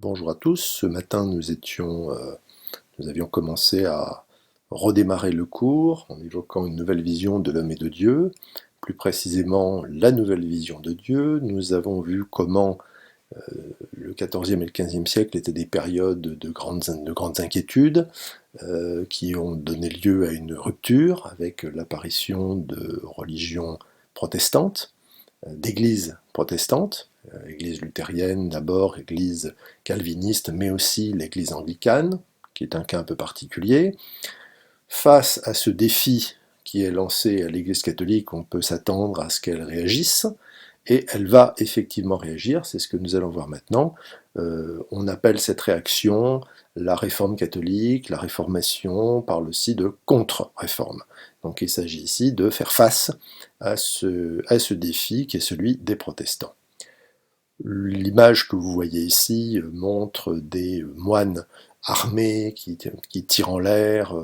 Bonjour à tous, ce matin nous avions commencé à redémarrer le cours en évoquant une nouvelle vision de l'homme et de Dieu, plus précisément la nouvelle vision de Dieu. Nous avons vu comment le XIVe et le XVe siècle étaient des périodes de grandes inquiétudes qui ont donné lieu à une rupture avec l'apparition de religions protestantes, d'églises protestantes, église luthérienne d'abord, église calviniste, mais aussi l'église anglicane, qui est un cas un peu particulier. Face à ce défi qui est lancé à l'église catholique, on peut s'attendre à ce qu'elle réagisse, et elle va effectivement réagir, c'est ce que nous allons voir maintenant. On appelle cette réaction la réforme catholique, la réformation, on parle aussi de contre-réforme. Donc il s'agit ici de faire face à ce défi qui est celui des protestants. L'image que vous voyez ici montre des moines armés qui tirent en l'air.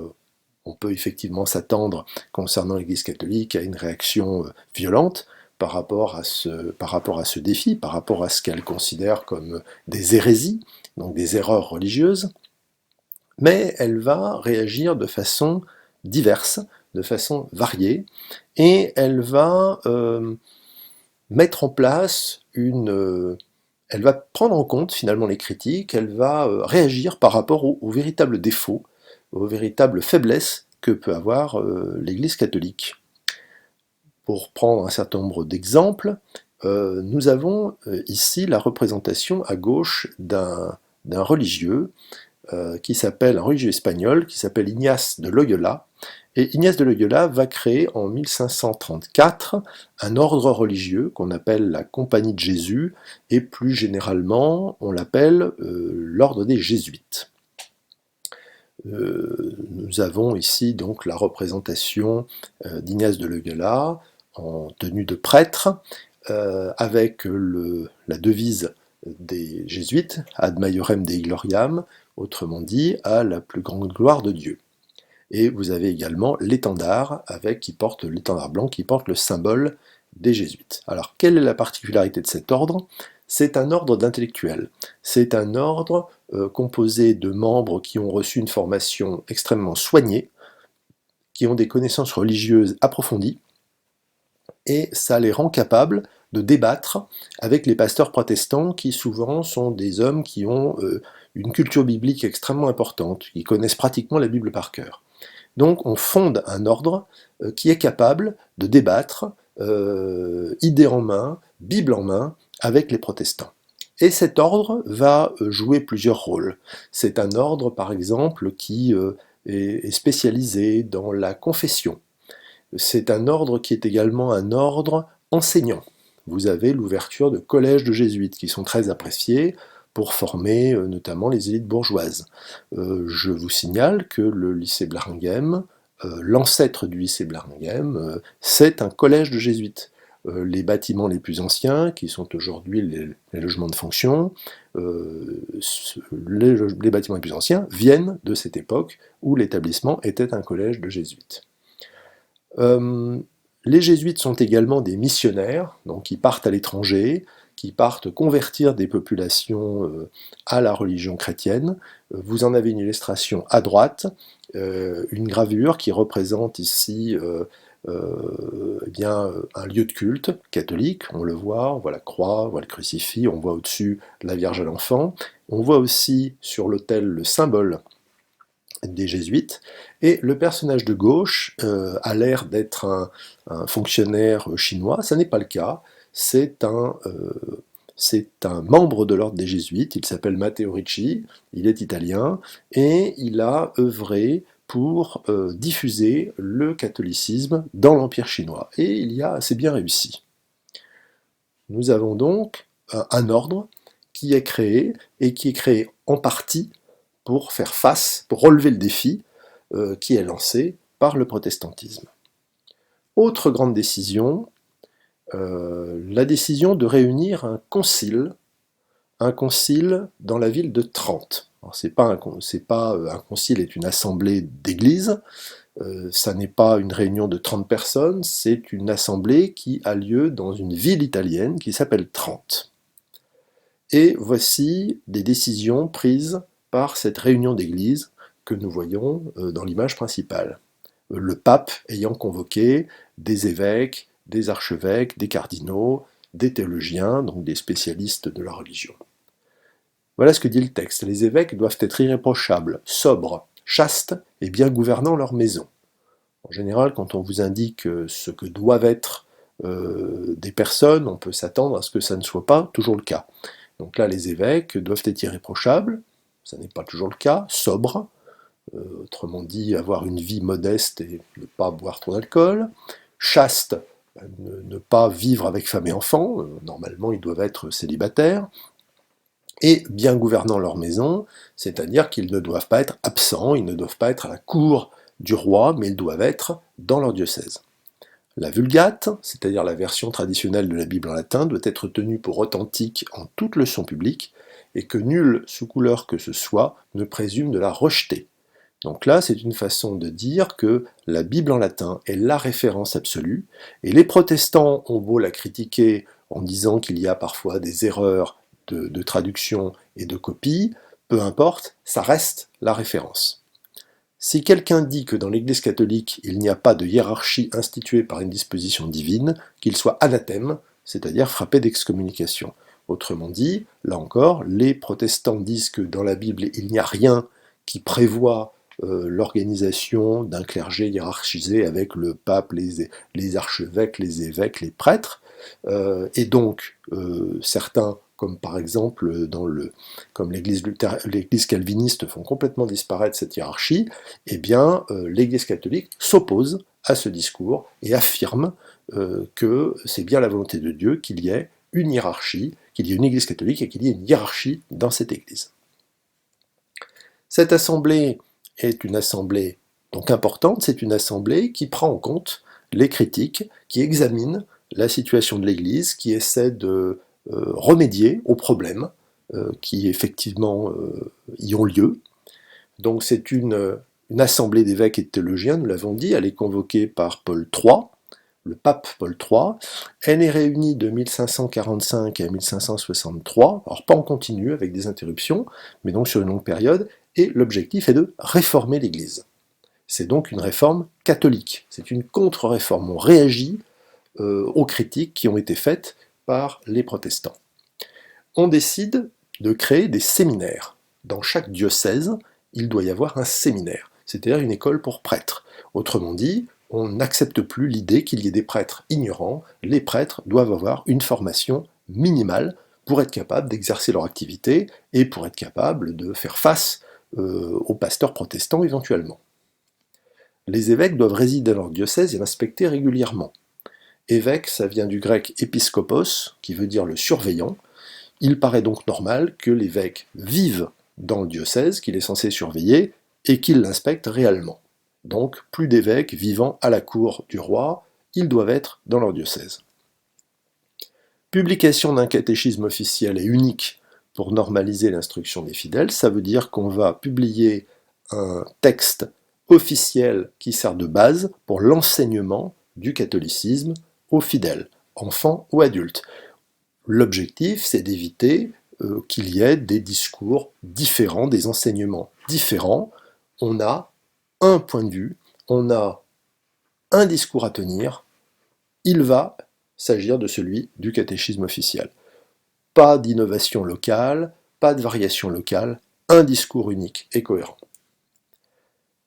On peut effectivement s'attendre, concernant l'Église catholique, à une réaction violente par rapport à ce défi, par rapport à ce qu'elle considère comme des hérésies, donc des erreurs religieuses, mais elle va réagir de façon diverse, de façon variée, et elle va mettre en place elle va prendre en compte finalement les critiques, elle va réagir par rapport aux véritables défauts, aux véritables faiblesses que peut avoir l'Église catholique. Pour prendre un certain nombre d'exemples, nous avons ici la représentation à gauche d'un religieux un religieux espagnol qui s'appelle Ignace de Loyola. Et Ignace de Loyola va créer en 1534 un ordre religieux qu'on appelle la Compagnie de Jésus, et plus généralement on l'appelle l'ordre des Jésuites. Nous avons ici donc la représentation d'Ignace de Loyola en tenue de prêtre, avec la devise des Jésuites, Ad Maiorem Dei Gloriam, autrement dit, à la plus grande gloire de Dieu. Et vous avez également l'étendard l'étendard blanc qui porte le symbole des Jésuites. Alors, quelle est la particularité de cet ordre? C'est un ordre d'intellectuels. C'est un ordre composé de membres qui ont reçu une formation extrêmement soignée, qui ont des connaissances religieuses approfondies, et ça les rend capables de débattre avec les pasteurs protestants qui souvent sont des hommes qui ont une culture biblique extrêmement importante, qui connaissent pratiquement la Bible par cœur. Donc on fonde un ordre qui est capable de débattre, idées en main, Bible en main, avec les protestants. Et cet ordre va jouer plusieurs rôles. C'est un ordre, par exemple, qui est spécialisé dans la confession. C'est un ordre qui est également un ordre enseignant. Vous avez l'ouverture de collèges de jésuites qui sont très appréciés pour former notamment les élites bourgeoises. Je vous signale que le lycée Blaringhem, l'ancêtre du lycée Blaringhem, c'est un collège de jésuites. Les bâtiments les plus anciens, qui sont aujourd'hui les logements de fonction, les bâtiments les plus anciens viennent de cette époque où l'établissement était un collège de jésuites. Les jésuites sont également des missionnaires, donc qui partent à l'étranger, qui partent convertir des populations à la religion chrétienne. Vous en avez une illustration à droite, une gravure qui représente ici un lieu de culte catholique, on le voit, on voit la croix, on voit le crucifix, on voit au-dessus la Vierge à l'enfant, on voit aussi sur l'autel le symbole des jésuites, et le personnage de gauche a l'air d'être un fonctionnaire chinois, ça n'est pas le cas, c'est un membre de l'ordre des jésuites, il s'appelle Matteo Ricci, il est italien, et il a œuvré pour diffuser le catholicisme dans l'Empire chinois, et il y a assez bien réussi. Nous avons donc un ordre qui est créé, et qui est créé en partie pour faire face, pour relever le défi qui est lancé par le protestantisme. Autre grande décision, la décision de réunir un concile dans la ville de Trente. Un concile est une assemblée d'églises, ça n'est pas une réunion de 30 personnes, c'est une assemblée qui a lieu dans une ville italienne qui s'appelle Trente. Et voici des décisions prises par cette réunion d'église que nous voyons dans l'image principale. Le pape ayant convoqué des évêques, des archevêques, des cardinaux, des théologiens, donc des spécialistes de la religion. Voilà ce que dit le texte. Les évêques doivent être irréprochables, sobres, chastes et bien gouvernant leur maison. En général, quand on vous indique ce que doivent être des personnes, on peut s'attendre à ce que ça ne soit pas toujours le cas. Donc là, les évêques doivent être irréprochables, ça n'est pas toujours le cas, sobres, autrement dit, avoir une vie modeste et ne pas boire trop d'alcool, chastes, ne pas vivre avec femme et enfants, normalement ils doivent être célibataires, et bien gouvernant leur maison, c'est-à-dire qu'ils ne doivent pas être absents, ils ne doivent pas être à la cour du roi, mais ils doivent être dans leur diocèse. La Vulgate, c'est-à-dire la version traditionnelle de la Bible en latin, doit être tenue pour authentique en toute leçon publique, et que nul, sous couleur que ce soit, ne présume de la rejeter. Donc là, c'est une façon de dire que la Bible en latin est la référence absolue, et les protestants ont beau la critiquer en disant qu'il y a parfois des erreurs de traduction et de copie, peu importe, ça reste la référence. Si quelqu'un dit que dans l'Église catholique il n'y a pas de hiérarchie instituée par une disposition divine, qu'il soit anathème, c'est-à-dire frappé d'excommunication. Autrement dit, là encore, les protestants disent que dans la Bible il n'y a rien qui prévoit l'organisation d'un clergé hiérarchisé avec le pape, les archevêques, les évêques, les prêtres, et donc certains, comme par exemple comme l'Église calviniste, font complètement disparaître cette hiérarchie, eh bien l'Église catholique s'oppose à ce discours et affirme que c'est bien la volonté de Dieu qu'il y ait une hiérarchie, qu'il y ait une Église catholique et qu'il y ait une hiérarchie dans cette Église. Cette assemblée est une assemblée donc importante, c'est une assemblée qui prend en compte les critiques, qui examine la situation de l'Église, qui essaie de remédier aux problèmes qui effectivement y ont lieu. Donc c'est une assemblée d'évêques et de théologiens, nous l'avons dit, elle est convoquée par Paul III, le pape Paul III. Elle est réunie de 1545 à 1563, alors pas en continu avec des interruptions, mais donc sur une longue période, et l'objectif est de réformer l'Église. C'est donc une réforme catholique, c'est une contre-réforme, on réagit aux critiques qui ont été faites par les protestants. On décide de créer des séminaires. Dans chaque diocèse, il doit y avoir un séminaire, c'est-à-dire une école pour prêtres. Autrement dit, on n'accepte plus l'idée qu'il y ait des prêtres ignorants. Les prêtres doivent avoir une formation minimale pour être capables d'exercer leur activité et pour être capables de faire face aux pasteurs protestants éventuellement. Les évêques doivent résider dans leur diocèse et l'inspecter régulièrement. Évêque, ça vient du grec épiskopos, qui veut dire le surveillant. Il paraît donc normal que l'évêque vive dans le diocèse qu'il est censé surveiller et qu'il l'inspecte réellement. Donc, plus d'évêques vivant à la cour du roi, ils doivent être dans leur diocèse. Publication d'un catéchisme officiel et unique pour normaliser l'instruction des fidèles, ça veut dire qu'on va publier un texte officiel qui sert de base pour l'enseignement du catholicisme aux fidèles, enfants ou adultes. L'objectif, c'est d'éviter qu'il y ait des discours différents, des enseignements différents. On a un point de vue, on a un discours à tenir, il va s'agir de celui du catéchisme officiel. Pas d'innovation locale, pas de variation locale, un discours unique et cohérent.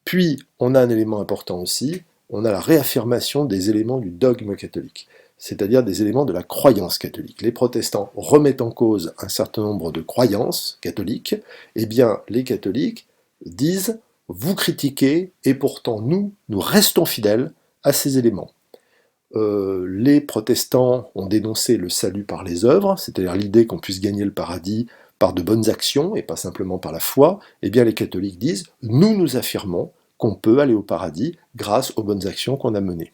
Puis, on a un élément important aussi, on a la réaffirmation des éléments du dogme catholique, c'est-à-dire des éléments de la croyance catholique. Les protestants remettent en cause un certain nombre de croyances catholiques, et bien les catholiques disent « vous critiquez, et pourtant nous restons fidèles à ces éléments ». Les protestants ont dénoncé le salut par les œuvres, c'est-à-dire l'idée qu'on puisse gagner le paradis par de bonnes actions et pas simplement par la foi. Eh bien les catholiques disent « nous affirmons qu'on peut aller au paradis grâce aux bonnes actions qu'on a menées ».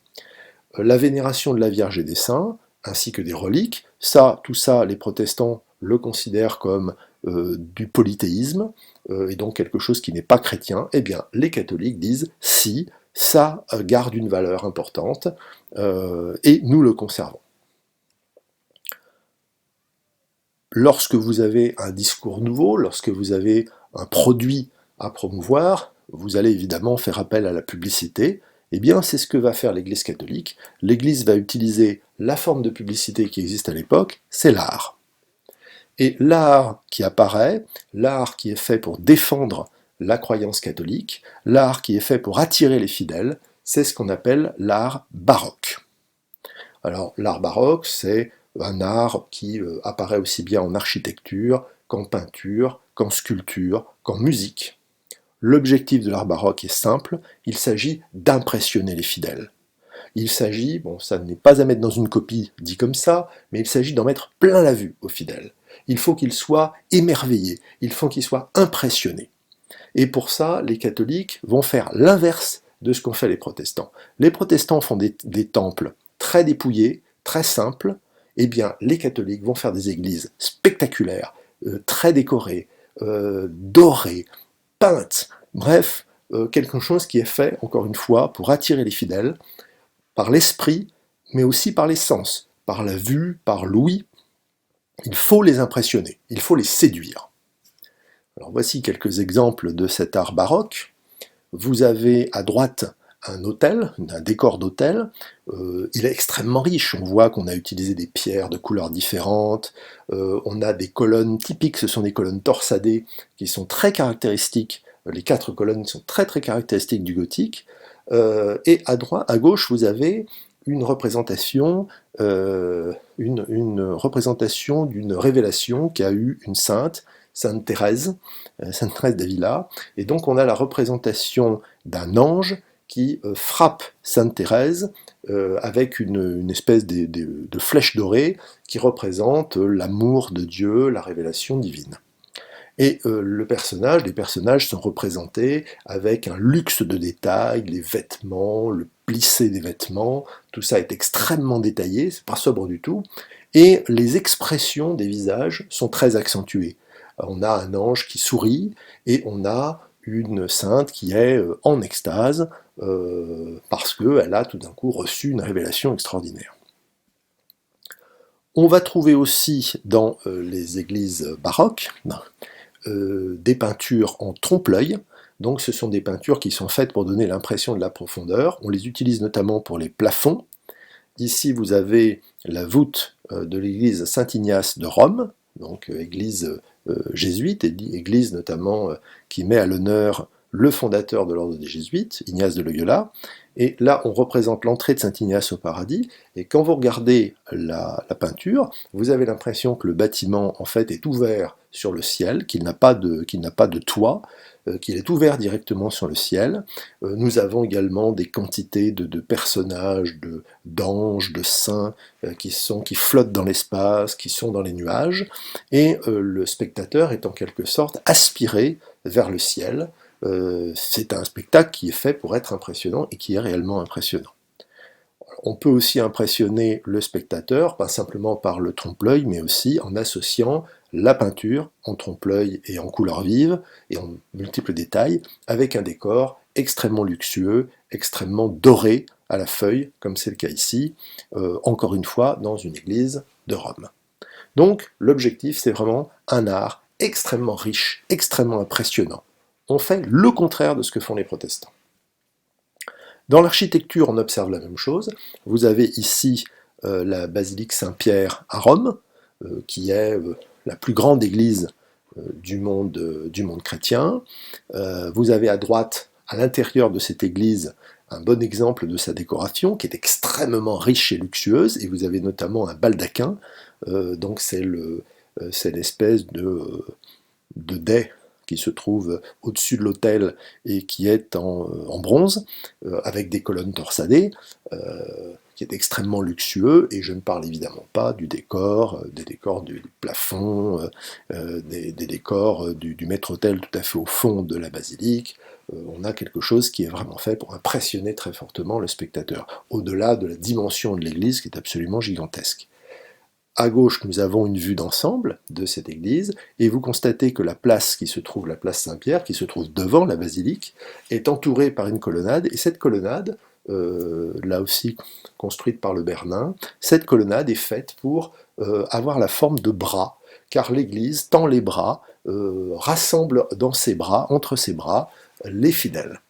La vénération de la Vierge et des saints, ainsi que des reliques, tout ça, les protestants le considèrent comme du polythéisme, et donc quelque chose qui n'est pas chrétien. Eh bien, les catholiques disent « si, ça garde une valeur importante, et nous le conservons ». lorsque vous avez un discours nouveau, lorsque vous avez un produit à promouvoir, vous allez évidemment faire appel à la publicité. Eh bien, c'est ce que va faire l'Église catholique. L'Église va utiliser la forme de publicité qui existe à l'époque, c'est l'art. Et l'art qui apparaît, l'art qui est fait pour défendre la croyance catholique, l'art qui est fait pour attirer les fidèles, c'est ce qu'on appelle l'art baroque. Alors, l'art baroque, c'est un art qui apparaît aussi bien en architecture qu'en peinture, qu'en sculpture, qu'en musique. L'objectif de l'art baroque est simple, il s'agit d'impressionner les fidèles. Il s'agit, bon ça n'est pas à mettre dans une copie dit comme ça, mais il s'agit d'en mettre plein la vue aux fidèles. Il faut qu'ils soient émerveillés, il faut qu'ils soient impressionnés. Et pour ça, les catholiques vont faire l'inverse de ce qu'ont fait les protestants. Les protestants font des temples très dépouillés, très simples, eh bien les catholiques vont faire des églises spectaculaires, très décorées, dorées, peintes, bref, quelque chose qui est fait, encore une fois, pour attirer les fidèles, par l'esprit, mais aussi par les sens, par la vue, par l'ouïe. Il faut les impressionner, il faut les séduire. Alors voici quelques exemples de cet art baroque. Vous avez à droite un autel, un décor d'autel. Il est extrêmement riche, on voit qu'on a utilisé des pierres de couleurs différentes, on a des colonnes typiques, ce sont des colonnes torsadées qui sont très caractéristiques, les 4 colonnes sont très très caractéristiques du gothique, et à gauche vous avez une représentation d'une révélation qu'a eu une sainte, Sainte Thérèse d'Avila, et donc on a la représentation d'un ange qui frappe Sainte Thérèse avec une espèce de flèche dorée qui représente l'amour de Dieu, la révélation divine. Et les personnages sont représentés avec un luxe de détails, les vêtements, le plissé des vêtements, tout ça est extrêmement détaillé, c'est pas sobre du tout, et les expressions des visages sont très accentuées. On a un ange qui sourit, et on a une sainte qui est en extase, parce qu'elle a tout d'un coup reçu une révélation extraordinaire. On va trouver aussi dans les églises baroques des peintures en trompe-l'œil. Donc ce sont des peintures qui sont faites pour donner l'impression de la profondeur. On les utilise notamment pour les plafonds. Ici vous avez la voûte de l'église Saint-Ignace de Rome, donc église jésuite, église notamment qui met à l'honneur le fondateur de l'ordre des jésuites, Ignace de Loyola. Et là, on représente l'entrée de Saint-Ignace au paradis, et quand vous regardez la peinture, vous avez l'impression que le bâtiment, en fait, est ouvert sur le ciel, qu'il n'a pas de toit, qu'il est ouvert directement sur le ciel. Nous avons également des quantités de personnages, d'anges, de saints, qui flottent dans l'espace, qui sont dans les nuages, et le spectateur est en quelque sorte aspiré vers le ciel. C'est un spectacle qui est fait pour être impressionnant et qui est réellement impressionnant. On peut aussi impressionner le spectateur, pas simplement par le trompe-l'œil, mais aussi en associant la peinture en trompe-l'œil et en couleurs vives et en multiples détails, avec un décor extrêmement luxueux, extrêmement doré à la feuille, comme c'est le cas ici, encore une fois dans une église de Rome. Donc l'objectif, c'est vraiment un art extrêmement riche, extrêmement impressionnant. On fait le contraire de ce que font les protestants. Dans l'architecture, on observe la même chose. Vous avez ici la basilique Saint-Pierre à Rome, qui est la plus grande église du monde chrétien. Vous avez à droite, à l'intérieur de cette église, un bon exemple de sa décoration, qui est extrêmement riche et luxueuse, et vous avez notamment un baldaquin, donc c'est l'espèce de dais qui se trouve au-dessus de l'autel et qui est en bronze, avec des colonnes torsadées, qui est extrêmement luxueux, et je ne parle évidemment pas du décor, des décors du plafond, des décors du maître-autel tout à fait au fond de la basilique. On a quelque chose qui est vraiment fait pour impressionner très fortement le spectateur, au-delà de la dimension de l'église qui est absolument gigantesque. À gauche, nous avons une vue d'ensemble de cette église, et vous constatez que la place qui se trouve, la place Saint-Pierre, qui se trouve devant la basilique, est entourée par une colonnade, et cette colonnade, là aussi construite par le Bernin, cette colonnade est faite pour avoir la forme de bras, car l'Église tend les bras, rassemble entre ses bras, les fidèles.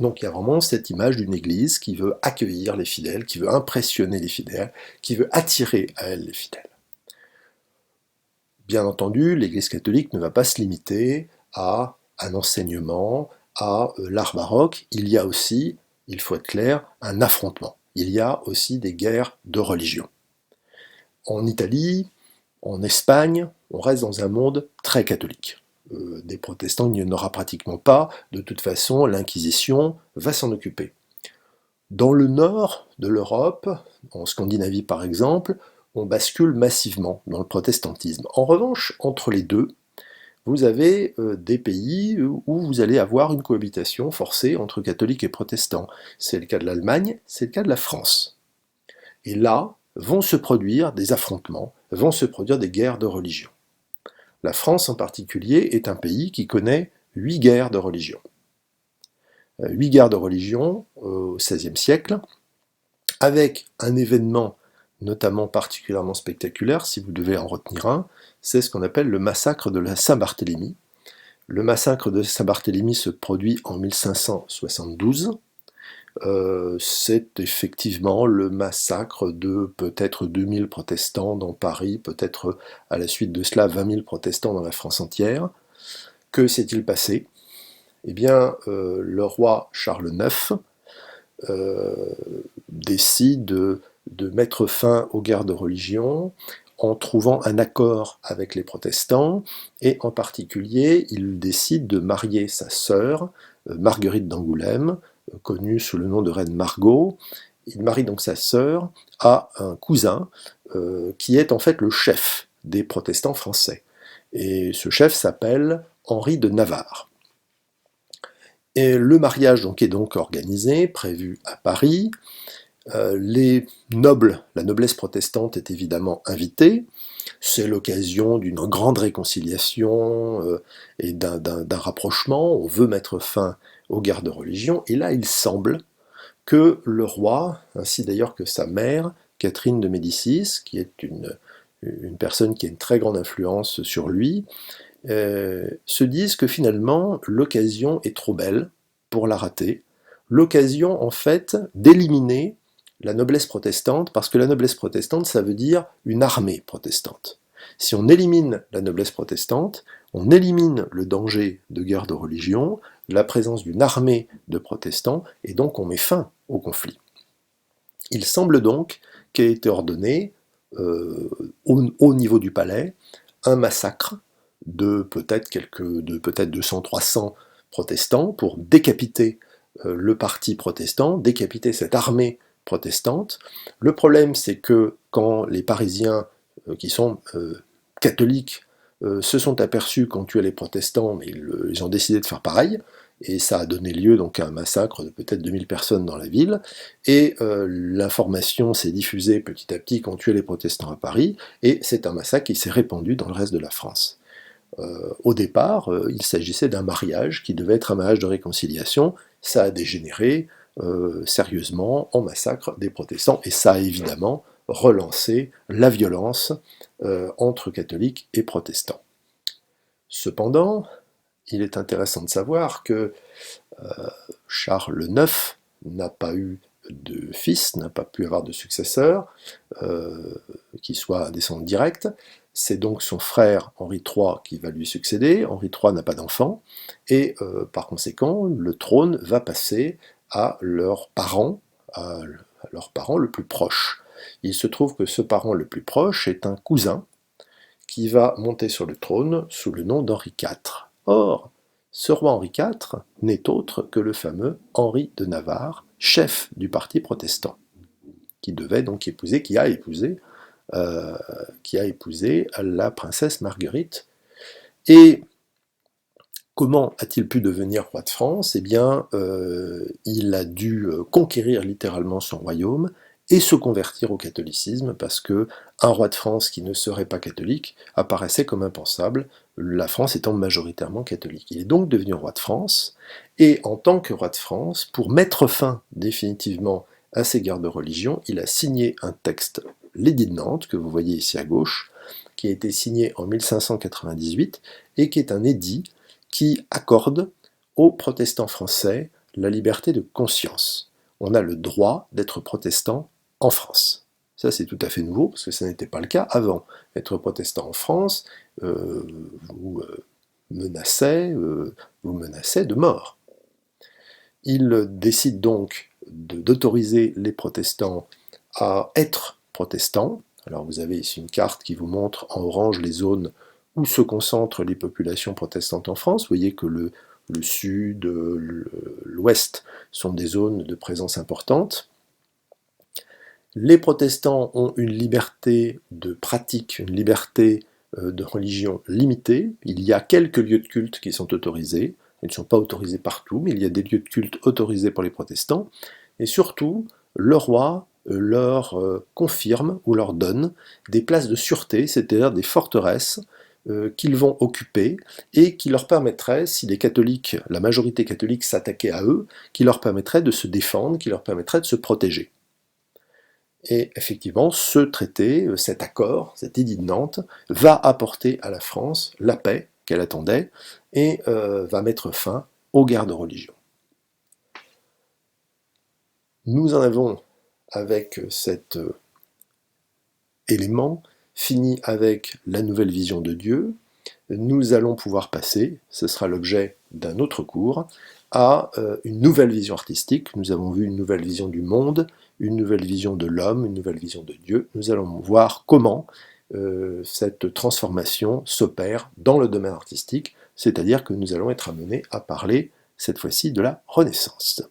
Donc il y a vraiment cette image d'une Église qui veut accueillir les fidèles, qui veut impressionner les fidèles, qui veut attirer à elle les fidèles. Bien entendu, l'Église catholique ne va pas se limiter à un enseignement, à l'art baroque. Il y a aussi, il faut être clair, un affrontement. Il y a aussi des guerres de religion. En Italie, en Espagne, on reste dans un monde très catholique. Des protestants, il n'y en aura pratiquement pas. De toute façon, l'Inquisition va s'en occuper. Dans le nord de l'Europe, en Scandinavie par exemple, on bascule massivement dans le protestantisme. En revanche, entre les deux, vous avez des pays où vous allez avoir une cohabitation forcée entre catholiques et protestants. C'est le cas de l'Allemagne, c'est le cas de la France. Et là, vont se produire des affrontements, vont se produire des guerres de religion. La France en particulier est un pays qui connaît 8 guerres de religion. 8 guerres de religion au XVIe siècle, avec un événement notamment particulièrement spectaculaire, si vous devez en retenir un, c'est ce qu'on appelle le massacre de la Saint-Barthélemy. Le massacre de Saint-Barthélemy se produit en 1572. C'est effectivement le massacre de peut-être 2000 protestants dans Paris, peut-être à la suite de cela 20 000 protestants dans la France entière. Que s'est-il passé? Eh bien, le roi Charles IX décide de mettre fin aux guerres de religion en trouvant un accord avec les protestants, et en particulier, il décide de marier sa sœur, Marguerite d'Angoulême, connue sous le nom de reine Margot. Il marie donc sa sœur à un cousin qui est en fait le chef des protestants français. Et ce chef s'appelle Henri de Navarre. Et le mariage donc est donc organisé, prévu à Paris. Les nobles, la noblesse protestante est évidemment invitée. C'est l'occasion d'une grande réconciliation et d'un rapprochement. On veut mettre fin aux guerres de religion. Et là, il semble que le roi, ainsi d'ailleurs que sa mère, Catherine de Médicis, qui est une personne qui a une très grande influence sur lui, se disent que finalement l'occasion est trop belle pour la rater. L'occasion en fait d'éliminer la noblesse protestante, parce que la noblesse protestante, ça veut dire une armée protestante. Si on élimine la noblesse protestante, on élimine le danger de guerre de religion, la présence d'une armée de protestants, et donc on met fin au conflit. Il semble donc qu'ait été ordonné, au niveau du palais, un massacre de peut-être 200-300 protestants pour décapiter le parti protestant, décapiter cette armée protestante. Le problème, c'est que quand les Parisiens, qui sont catholiques, se sont aperçus qu'on tuait les protestants, mais ils ont décidé de faire pareil, et ça a donné lieu donc à un massacre de peut-être 2000 personnes dans la ville, et l'information s'est diffusée petit à petit qu'on tuait les protestants à Paris, et c'est un massacre qui s'est répandu dans le reste de la France. Au départ, il s'agissait d'un mariage qui devait être un mariage de réconciliation. Ça a dégénéré sérieusement en massacre des protestants, et ça a évidemment relancé la violence entre catholiques et protestants. Cependant, il est intéressant de savoir que Charles IX n'a pas eu de fils, n'a pas pu avoir de successeur qui soit un descendant direct. C'est donc son frère Henri III qui va lui succéder. Henri III n'a pas d'enfant, et par conséquent, le trône va passer à leur parent le plus proche. Il se trouve que ce parent le plus proche est un cousin qui va monter sur le trône sous le nom d'Henri IV. Or, ce roi Henri IV n'est autre que le fameux Henri de Navarre, chef du parti protestant, qui a épousé la princesse Marguerite. Et comment a-t-il pu devenir roi de France? Eh bien, il a dû conquérir littéralement son royaume et se convertir au catholicisme, parce que un roi de France qui ne serait pas catholique apparaissait comme impensable, la France étant majoritairement catholique. Il est donc devenu roi de France, et en tant que roi de France, pour mettre fin définitivement à ces guerres de religion, il a signé un texte, l'édit de Nantes, que vous voyez ici à gauche, qui a été signé en 1598 et qui est un édit qui accorde aux protestants français la liberté de conscience. On a le droit d'être protestant en France. Ça, c'est tout à fait nouveau, parce que ça n'était pas le cas avant. Être protestant en France vous menaçait de mort. Il décide donc d'autoriser les protestants à être protestants. Alors vous avez ici une carte qui vous montre en orange les zones où se concentrent les populations protestantes en France. Vous voyez que le sud, l'ouest sont des zones de présence importante. Les protestants ont une liberté de pratique, une liberté de religion limitée. Il y a quelques lieux de culte qui sont autorisés. Ils ne sont pas autorisés partout, mais il y a des lieux de culte autorisés pour les protestants. Et surtout, le roi leur confirme ou leur donne des places de sûreté, c'est-à-dire des forteresses qu'ils vont occuper et qui leur permettraient, si les catholiques, la majorité catholique s'attaquait à eux, qui leur permettraient de se défendre, qui leur permettraient de se protéger. Et effectivement, ce traité, cet accord, cet édit de Nantes, va apporter à la France la paix qu'elle attendait et va mettre fin aux guerres de religion. Nous en avons, avec cet élément, fini avec la nouvelle vision de Dieu. Nous allons pouvoir passer, ce sera l'objet d'un autre cours, à une nouvelle vision artistique. Nous avons vu une nouvelle vision du monde, une nouvelle vision de l'homme, une nouvelle vision de Dieu. Nous allons voir comment cette transformation s'opère dans le domaine artistique, c'est-à-dire que nous allons être amenés à parler cette fois-ci de la Renaissance.